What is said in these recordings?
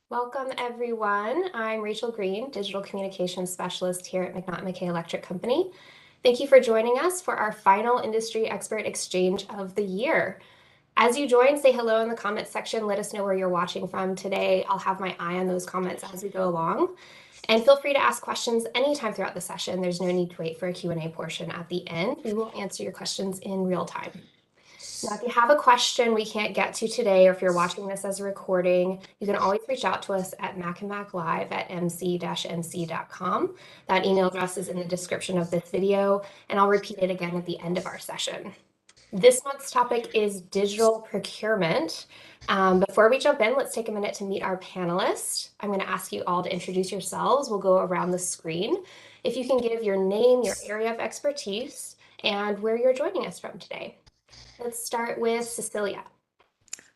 Welcome, everyone. I'm Rachel Green, Digital Communications Specialist here at McNaughton-McKay Electric Company. Thank you for joining us for our final Industry Expert Exchange of the year. As you join, say hello in the comments section. Let us know where you're watching from today. I'll have my eye on those comments as we go along. And feel free to ask questions anytime throughout the session. There's no need to wait for a Q&A portion at the end. We will answer your questions in real time. Now, if you have a question we can't get to today, or if you're watching this as a recording, you can always reach out to us at macandmaclive@mc-nc.com. That email address is in the description of this video, and I'll repeat it again at the end of our session. This month's topic is digital procurement. Before we jump in, let's take a minute to meet our panelists. I'm going to ask you all to introduce yourselves. We'll go around the screen. If you can give your name, your area of expertise, and where you're joining us from today. Let's start with Cecilia.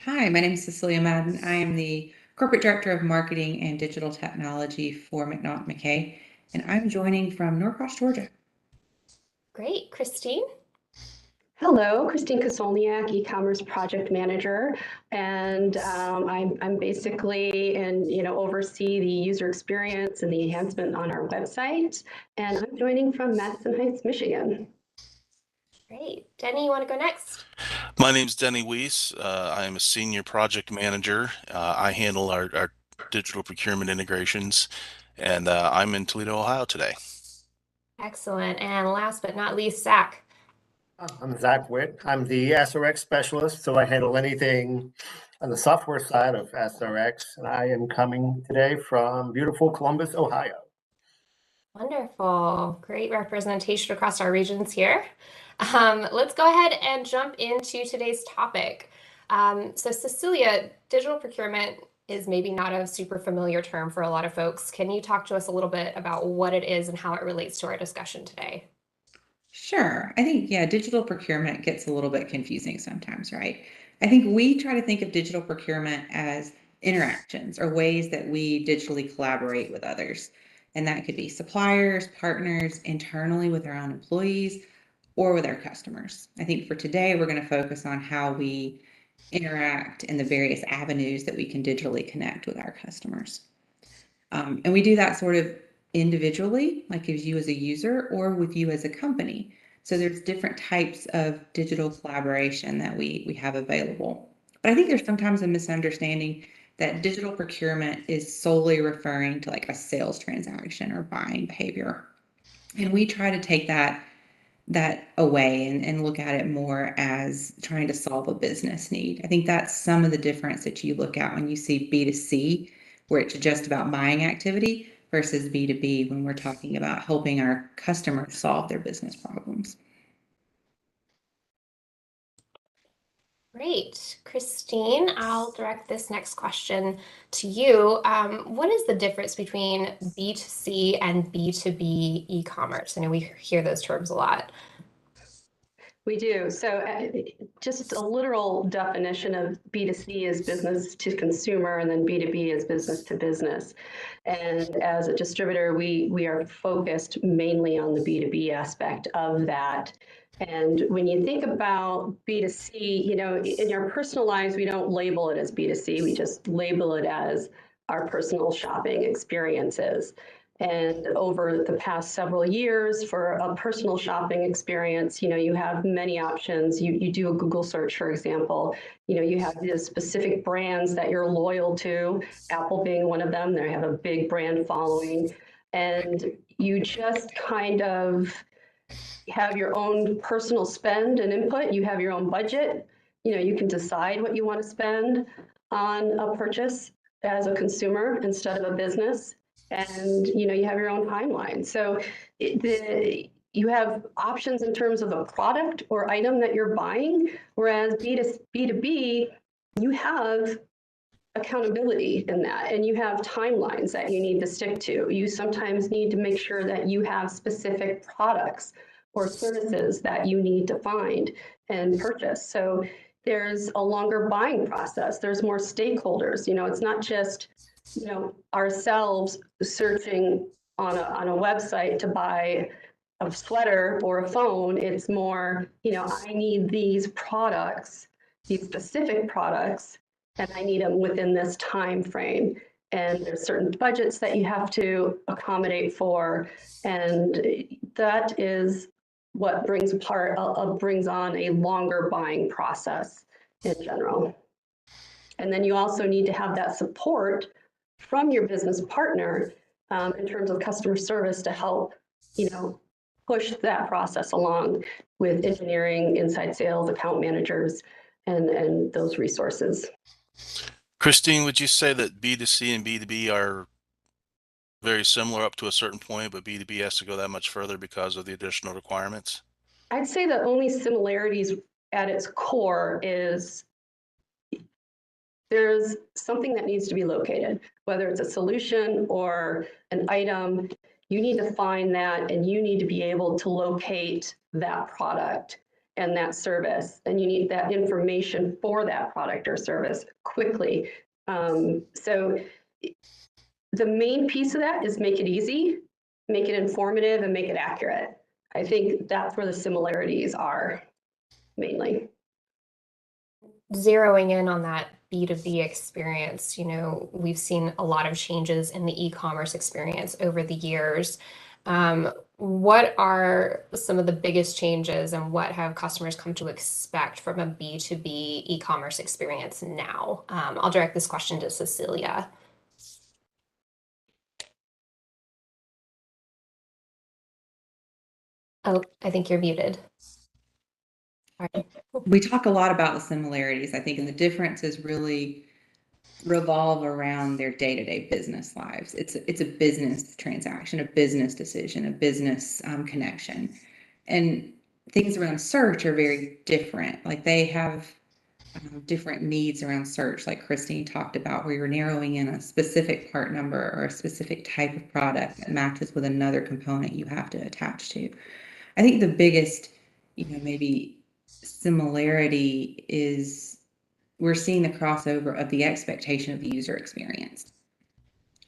Hi, my name is Cecilia Madden. I am the Corporate Director of Marketing and Digital Technology for McNaughton-McKay, and I'm joining from Norcross, Georgia. Great. Kristine? Hello, Kristine Koscielniak, e-commerce project manager, and I'm basically oversee the user experience and the enhancement on our website, and I'm joining from Madison Heights, Michigan. Great. Denny, you want to go next? My name's Denny Weiss. I am a senior project manager. I handle our digital procurement integrations, and I'm in Toledo, Ohio today. Excellent. And last but not least, Zack. I'm Zack Whitt. I'm the SRX specialist, so I handle anything on the software side of SRX, and I am coming today from beautiful Columbus, Ohio. Wonderful. Great representation across our regions here. Let's go ahead and jump into today's topic. So Cecilia, digital procurement is maybe not a super familiar term for a lot of folks. Can you talk to us a little bit about what it is and how it relates to our discussion today? Sure. I think, digital procurement gets a little bit confusing sometimes, right? I think we try to think of digital procurement as interactions or ways that we digitally collaborate with others. And that could be suppliers, partners, internally with our own employees, or with our customers. I think for today, we're going to focus on how we interact in the various avenues that we can digitally connect with our customers. And we do that sort of individually, like as you as a user or with you as a company. So there's different types of digital collaboration that we have available. But I think there's sometimes a misunderstanding that digital procurement is solely referring to like a sales transaction or buying behavior. And we try to take that away and look at it more as trying to solve a business need. I think that's some of the difference that you look at when you see B2C, where it's just about buying activity, versus B2B when we're talking about helping our customers solve their business problems. Great. Kristine, I'll direct this next question to you. What is the difference between B2C and B2B e-commerce? I know we hear those terms a lot. We do. So just a literal definition of B2C is business to consumer, and then B2B is business to business. And as a distributor, we are focused mainly on the B2B aspect of that. And when you think about B2C, in our personal lives, we don't label it as B2C. We just label it as our personal shopping experiences. And over the past several years, for a personal shopping experience, you have many options. You do a Google search, for example. You have the specific brands that you're loyal to, Apple being one of them. They have a big brand following. And you just kind of have your own personal spend and input. You have your own budget. You can decide what you want to spend on a purchase as a consumer instead of a business. And you have your own timeline. So you have options in terms of a product or item that you're buying, whereas B2B, you have accountability in that, and you have timelines that you need to stick to. You sometimes need to make sure that you have specific products or services that you need to find and purchase. So there's a longer buying process. There's more stakeholders. It's not just ourselves searching on a website to buy a sweater or a phone. It's more, I need these products, these specific products, and I need them within this time frame. and there's certain budgets that you have to accommodate for, and that is what brings on a longer buying process in general. And then you also need to have that support from your business partner in terms of customer service to help, push that process along with engineering, inside sales, account managers, and those resources. Kristine, would you say that B2C and B2B are very similar up to a certain point, but B2B has to go that much further because of the additional requirements? I'd say the only similarities at its core is there's something that needs to be located, whether it's a solution or an item. You need to find that, and you need to be able to locate that product and that service, and you need that information for that product or service quickly. So the main piece of that is make it easy, make it informative, and make it accurate. I think that's where the similarities are mainly. Zeroing in on that B2B experience, we've seen a lot of changes in the e-commerce experience over the years. What are some of the biggest changes, and what have customers come to expect from a B2B e-commerce experience now? I'll direct this question to Cecilia. Oh, I think you're muted. All right. We talk a lot about the similarities, I think, and the differences really revolve around their day-to-day business lives. It's a business transaction, a business decision, a business connection. And things around search are very different. Like they have different needs around search, like Kristine talked about, where you're narrowing in a specific part number or a specific type of product that matches with another component you have to attach to. I think the biggest, maybe similarity is we're seeing the crossover of the expectation of the user experience.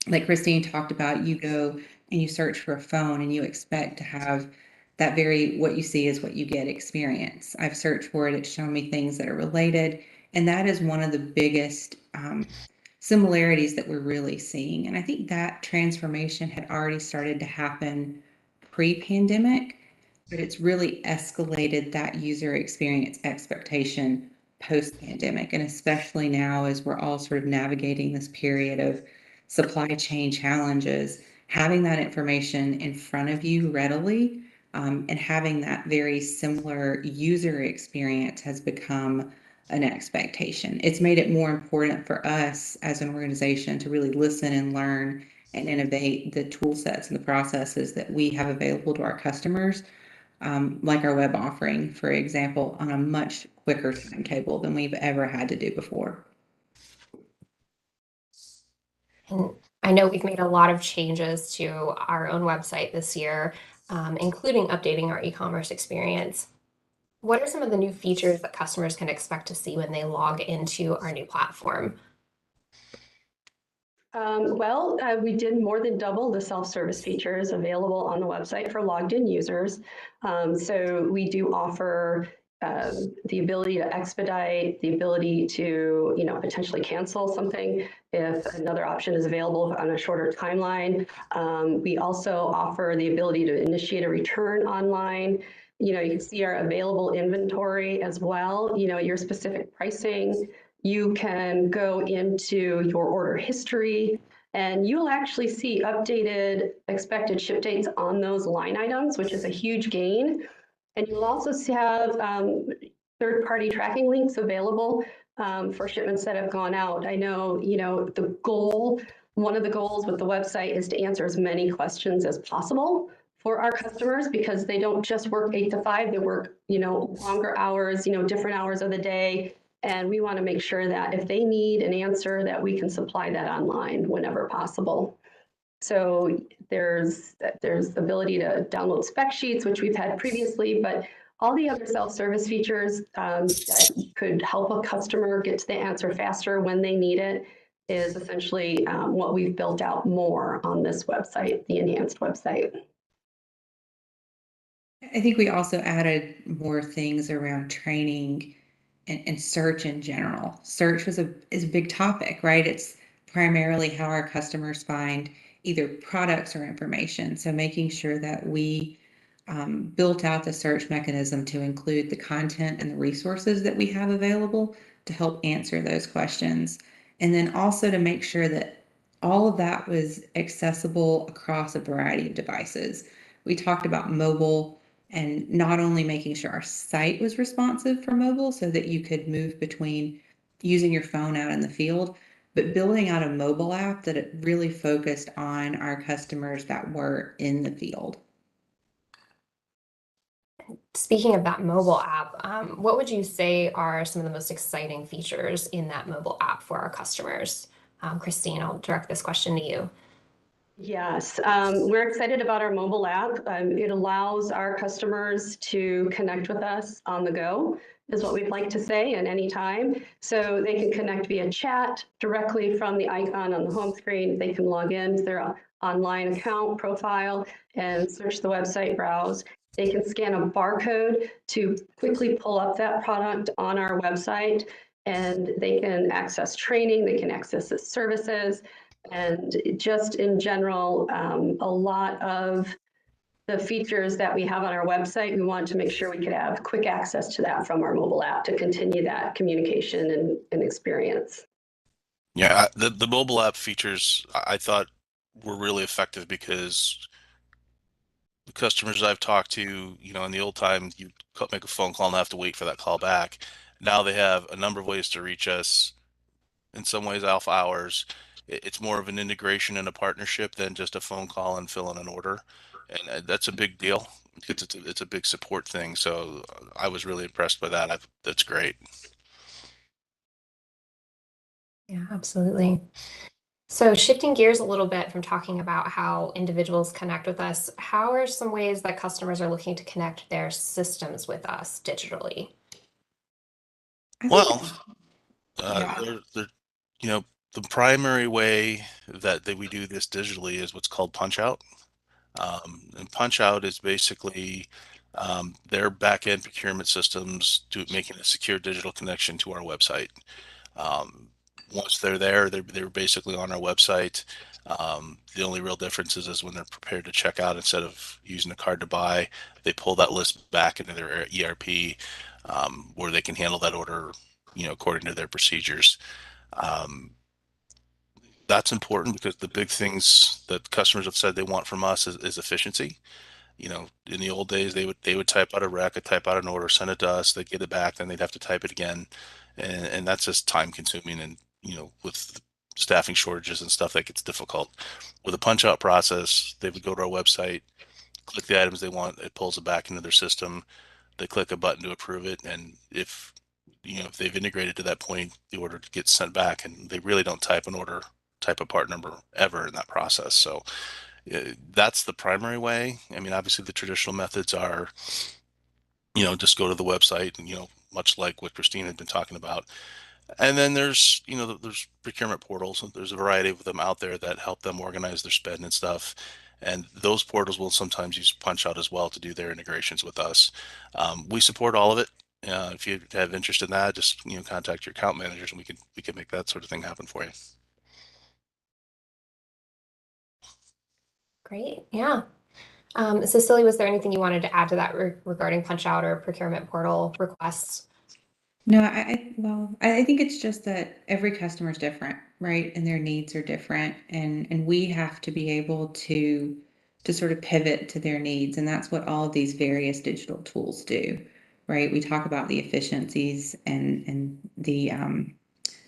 Like Kristine talked about, you go and you search for a phone and you expect to have that what you see is what you get experience. I've searched for it, it's shown me things that are related. And that is one of the biggest similarities that we're really seeing. And I think that transformation had already started to happen pre-pandemic, but it's really escalated that user experience expectation post-pandemic. And especially now as we're all sort of navigating this period of supply chain challenges, having that information in front of you readily and having that very similar user experience has become an expectation. It's made it more important for us as an organization to really listen and learn and innovate the tool sets and the processes that we have available to our customers, like our web offering, for example, on a much quicker timetable than we've ever had to do before. And I know we've made a lot of changes to our own website this year, including updating our e-commerce experience. What are some of the new features that customers can expect to see when they log into our new platform? We did more than double the self-service features available on the website for logged in users. So we do offer the ability to expedite, the ability to potentially cancel something if another option is available on a shorter timeline. We also offer the ability to initiate a return online. You can see our available inventory as well, your specific pricing. You can go into your order history, and you'll actually see updated expected ship dates on those line items, which is a huge gain. And you'll also have third-party tracking links available for shipments that have gone out. I know, one of the goals with the website is to answer as many questions as possible for our customers, because they don't just work 8 to 5, they work, longer hours, different hours of the day. And we want to make sure that if they need an answer, that we can supply that online whenever possible. So there's the ability to download spec sheets, which we've had previously, but all the other self-service features that could help a customer get to the answer faster when they need it is essentially what we've built out more on this website, the enhanced website. I think we also added more things around training and search in general. Search is a big topic, right? It's primarily how our customers find either products or information. So making sure that we built out the search mechanism to include the content and the resources that we have available to help answer those questions. And then also to make sure that all of that was accessible across a variety of devices. We talked about mobile and not only making sure our site was responsive for mobile so that you could move between using your phone out in the field, but building out a mobile app that it really focused on our customers that were in the field. Speaking of that mobile app, what would you say are some of the most exciting features in that mobile app for our customers? Kristine, I'll direct this question to you. Yes, we're excited about our mobile app. It allows our customers to connect with us on the go, is what we'd like to say, at any time. So they can connect via chat directly from the icon on the home screen. They can log in to their online account profile and search the website, browse. They can scan a barcode to quickly pull up that product on our website, and they can access training, they can access the services. And just in general, a lot of the features that we have on our website, we want to make sure we could have quick access to that from our mobile app to continue that communication and experience. Yeah, the mobile app features I thought were really effective because the customers I've talked to, in the old time, you make a phone call and have to wait for that call back. Now they have a number of ways to reach us. In some ways, off hours. It's more of an integration and a partnership than just a phone call and fill in an order, and that's a big deal. It's a big support thing. So I was really impressed by that. That's great. Yeah, absolutely. So shifting gears a little bit from talking about how individuals connect with us, how are some ways that customers are looking to connect their systems with us digitally? Well, Yeah. the primary way that we do this digitally is what's called punch out. And punch out is basically their back-end procurement systems to making a secure digital connection to our website. Once they're there, they're basically on our website. The only real difference is when they're prepared to check out, instead of using a card to buy, they pull that list back into their ERP, where they can handle that order, according to their procedures. That's important because the big things that customers have said they want from us is efficiency. In the old days, they would type out a rec, type out an order, send it to us, they'd get it back, then they'd have to type it again, and that's just time consuming. And with staffing shortages and stuff, that gets difficult. With a punch out process, they would go to our website, click the items they want, it pulls it back into their system. They click a button to approve it, and if they've integrated to that point, the order gets sent back, and they really don't type a part number ever in that process. So that's the primary way. I mean, obviously the traditional methods are, just go to the website and, much like what Kristine had been talking about. And then there's, there's procurement portals. There's a variety of them out there that help them organize their spend and stuff. And those portals will sometimes use punch out as well to do their integrations with us. We support all of it. If you have interest in that, just, contact your account managers, and we can make that sort of thing happen for you. Great. Yeah. Cecilia, was there anything you wanted to add to that regarding punch out or procurement portal requests? No, I think it's just that every customer is different, right? And their needs are different, and we have to be able to sort of pivot to their needs, and that's what all of these various digital tools do, right? We talk about the efficiencies and the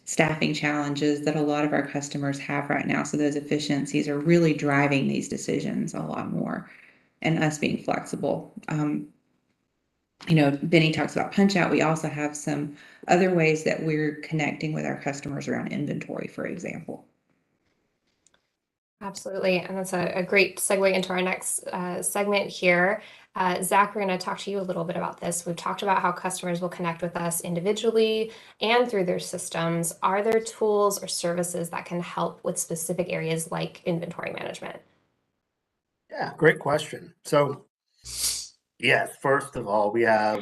staffing challenges that a lot of our customers have right now. So those efficiencies are really driving these decisions a lot more, and us being flexible. Benny talks about punch out. We also have some other ways that we're connecting with our customers around inventory, for example. Absolutely. And that's a great segue into our next segment here. Zack, we're going to talk to you a little bit about this. We've talked about how customers will connect with us individually and through their systems. Are there tools or services that can help with specific areas like inventory management? Yeah, great question. So, yes, first of all, we have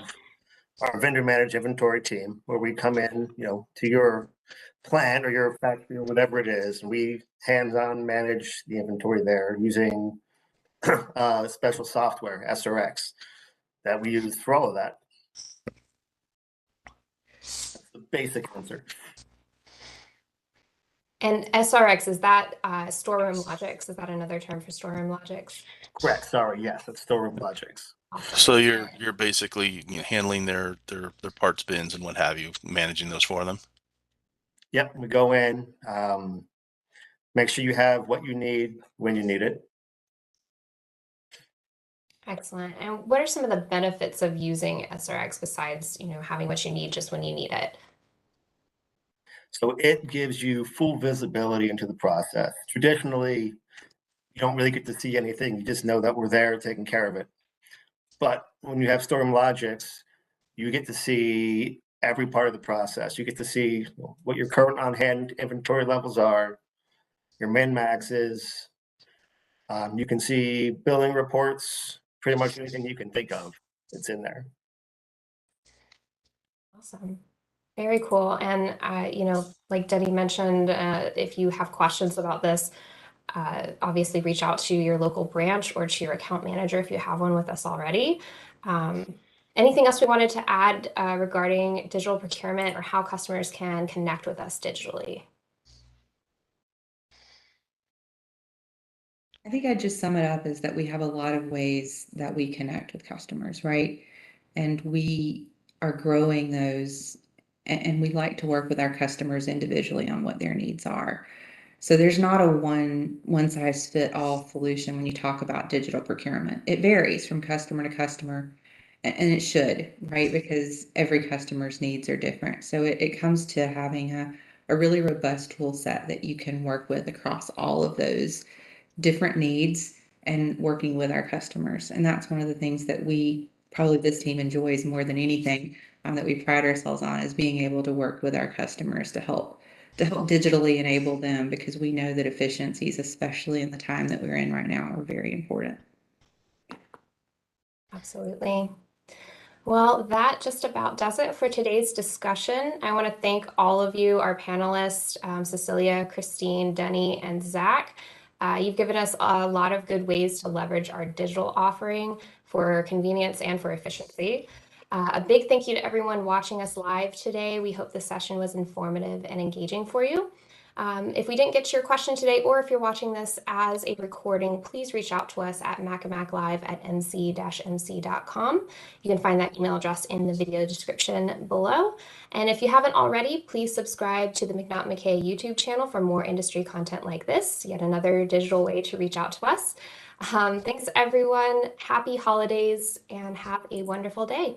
our vendor managed inventory team where we come in, to your plant or your factory or whatever it is. And we hands-on manage the inventory there using special software, SRX, that we use for all of that. That's the basic answer. And SRX, is that storeroom logics? Is that another term for storeroom logics? Correct. Sorry. Yes, it's storeroom logics. Awesome. So you're basically handling their parts bins and what have you, managing those for them. Yep. We go in, make sure you have what you need when you need it. Excellent. And what are some of the benefits of using SRX besides, having what you need just when you need it? So it gives you full visibility into the process. Traditionally, you don't really get to see anything. You just know that we're there taking care of it. But when you have storeroom logics, you get to see every part of the process. You get to see what your current on-hand inventory levels are, your min-maxes. You can see billing reports, pretty much anything you can think of. It's in there. Awesome. Very cool. And, like Denny mentioned, if you have questions about this, obviously reach out to your local branch or to your account manager if you have one with us already. Anything else we wanted to add regarding digital procurement or how customers can connect with us digitally? I think I'd just sum it up is that we have a lot of ways that we connect with customers, right? And we are growing those, and we like to work with our customers individually on what their needs are. So there's not a one size fit all solution when you talk about digital procurement. It varies from customer to customer, and it should, right? Because every customer's needs are different. So it comes to having a really robust tool set that you can work with across all of those different needs and working with our customers. And that's one of the things that probably this team enjoys more than anything, that we pride ourselves on, is being able to work with our customers to help digitally enable them, because we know that efficiencies, especially in the time that we're in right now, are very important. Absolutely. Well, that just about does it for today's discussion. I want to thank all of you, our panelists, Cecilia, Kristine, Denny, and Zack. You've given us a lot of good ways to leverage our digital offering for convenience and for efficiency. A big thank you to everyone watching us live today. We hope the session was informative and engaging for you. If we didn't get to your question today, or if you're watching this as a recording, please reach out to us at macamaclive@nc-mc.com. You can find that email address in the video description below. And if you haven't already, please subscribe to the McNaughton-McKay YouTube channel for more industry content like this, yet another digital way to reach out to us. Thanks, everyone. Happy holidays and have a wonderful day.